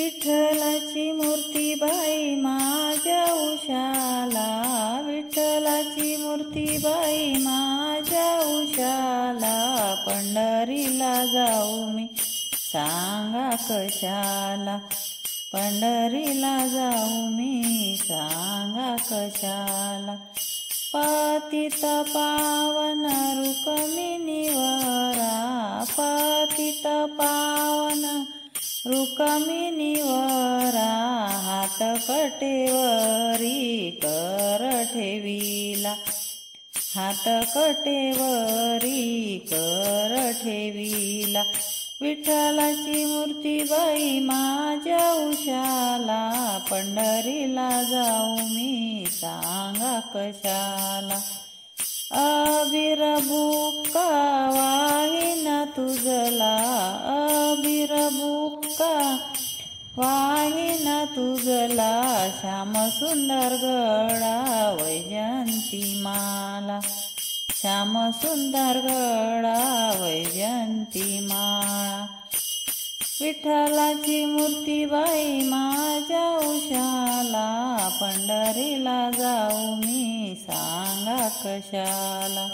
विठ्ठलाची मूर्ती बाई माझ्या उशाला, विठ्ठलाची मूर्ती बाई माझ्या उशाला, पंढरीला जाऊ मी सांगा कशाला, पंढरीला जाऊ मी सांगा कशाला. पतित पावन रुक्मिणीवरा, पतित पावन रुक्मिणीवरा, हात कटेवरी कर ठेविला, हात कटेवरी कर ठेविला. विठ्ठलाची मूर्ती बाई माझ्या उशाला, पंढरीला जाऊ मी सांगा कशाला. अबीर बुक्का वाहिन तुझला, अबीर बुक्का वाहिन तुझला, श्याम सुंदर गळा वैजयंती माला, श्याम सुंदर गळा वैजयंती माळा. विठ्ठलाची मूर्ती बाई माझ्या उशाला, पंढरीला जाऊ मी सांगा कशाला.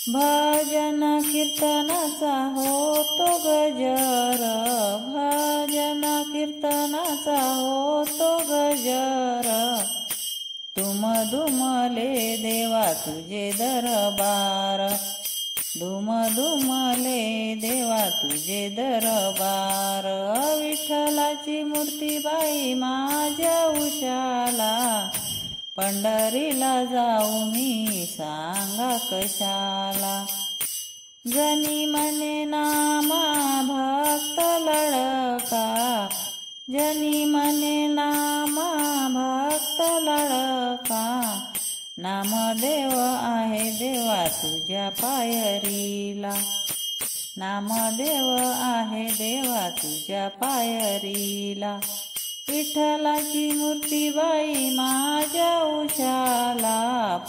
भजन कीर्तनाचा होतो गजर, भजन कीर्तनाचा होतो गजर, तुम दुमले देवा तुझे दरबार, दुम दुमले देवा तुझे दरबार. विठ्ठलाची मूर्ती बाई माझ्या उशाला, पंढरीला जाऊ मी सांगा कशाला. जनी मने नामा भक्त लडका, जनी मने नामा भक्त लडका, नामदेव आहे देवा तुझ्या पायरीला, नामदेव आहे देवा तुझ्या पायरीला. विठ्ठलाची मूर्ती बाई माझ्या उशाला,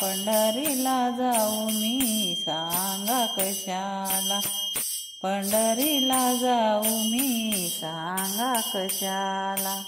पंढरीला जाऊ मी सांगा कशाला, पंढरीला जाऊ मी सांगा कशाला.